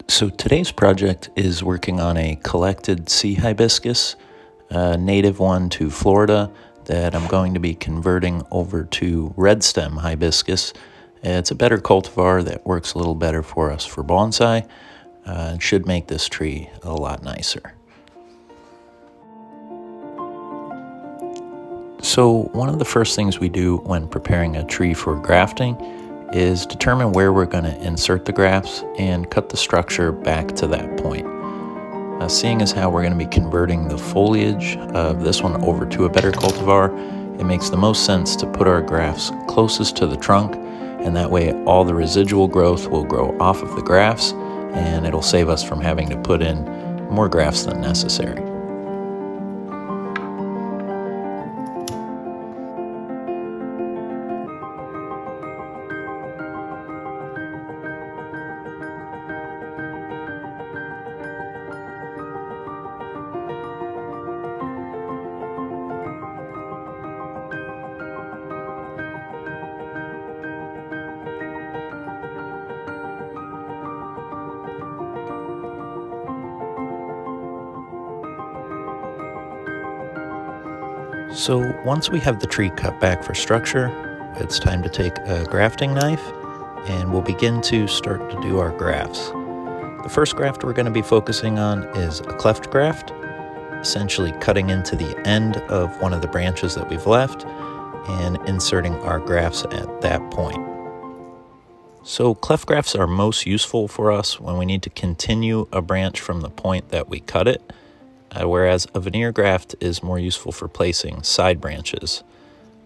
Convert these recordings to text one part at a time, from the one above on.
So today's project is working on a collected sea hibiscus, a native one to Florida that I'm going to be converting over to red stem hibiscus. It's a better cultivar that works a little better for us for bonsai and should make this tree a lot nicer. So one of the first things we do when preparing a tree for grafting is determine where we're going to insert the grafts and cut the structure back to that point. Seeing as how we're going to be converting the foliage of this one over to a better cultivar, it makes the most sense to put our grafts closest to the trunk, and that way all the residual growth will grow off of the grafts and it'll save us from having to put in more grafts than necessary. So once we have the tree cut back for structure, it's time to take a grafting knife and we'll begin to start to do our grafts. The first graft we're going to be focusing on is a cleft graft, essentially cutting into the end of one of the branches that we've left and inserting our grafts at that point. So cleft grafts are most useful for us when we need to continue a branch from the point that we cut it, whereas a veneer graft is more useful for placing side branches.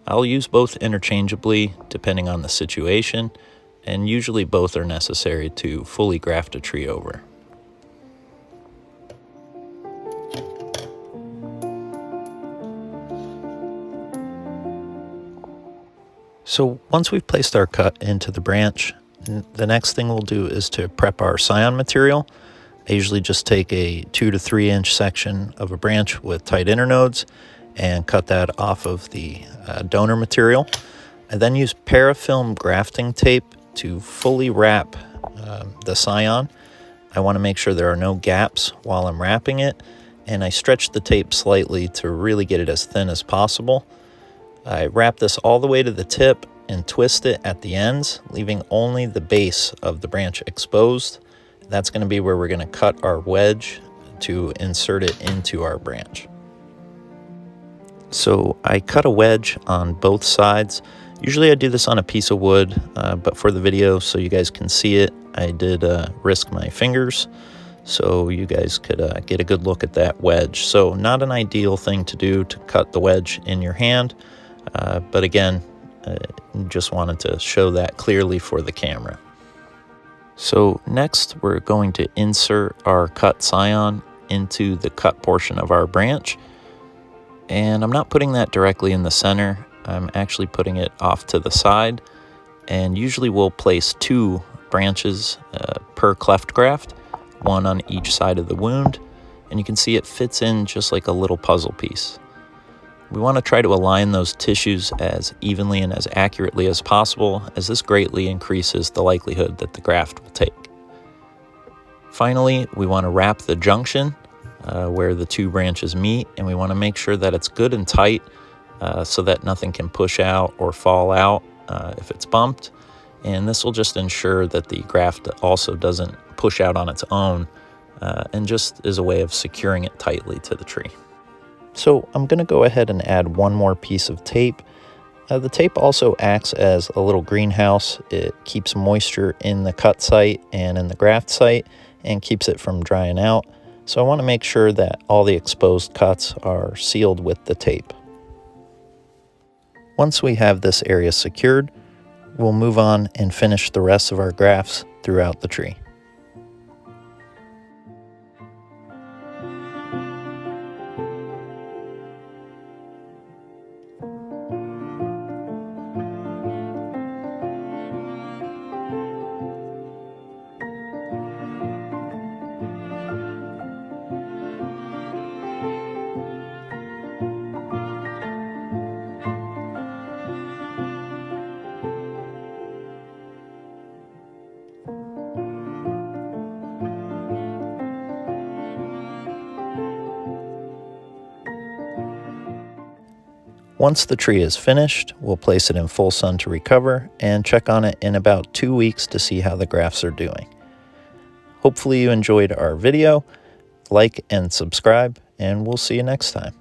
I'll use both interchangeably depending on the situation, and usually both are necessary to fully graft a tree over. So once we've placed our cut into the branch, the next thing we'll do is to prep our scion material. I usually just take a 2 to 3 inch section of a branch with tight internodes and cut that off of the donor material. I then use parafilm grafting tape to fully wrap the scion. I want to make sure there are no gaps while I'm wrapping it, and I stretch the tape slightly to really get it as thin as possible. I wrap this all the way to the tip and twist it at the ends, leaving only the base of the branch exposed. That's going to be where we're going to cut our wedge to insert it into our branch. So I cut a wedge on both sides. Usually I do this on a piece of wood, but for the video, so you guys can see it, I did risk my fingers so you guys could get a good look at that wedge. So not an ideal thing to do to cut the wedge in your hand, but again, just wanted to show that clearly for the camera. So next we're going to insert our cut scion into the cut portion of our branch. And I'm not putting that directly in the center. I'm actually putting it off to the side. And usually we'll place 2 branches per cleft graft, one on each side of the wound. And you can see it fits in just like a little puzzle piece. We want to try to align those tissues as evenly and as accurately as possible, as this greatly increases the likelihood that the graft will take. Finally, we want to wrap the junction where the 2 branches meet, and we want to make sure that it's good and tight so that nothing can push out or fall out if it's bumped. And this will just ensure that the graft also doesn't push out on its own and just is a way of securing it tightly to the tree. So I'm going to go ahead and add one more piece of tape. The tape also acts as a little greenhouse. It keeps moisture in the cut site and in the graft site and keeps it from drying out. So I want to make sure that all the exposed cuts are sealed with the tape. Once we have this area secured, we'll move on and finish the rest of our grafts throughout the tree. Once the tree is finished, we'll place it in full sun to recover and check on it in about 2 weeks to see how the grafts are doing. Hopefully you enjoyed our video. Like and subscribe, and we'll see you next time.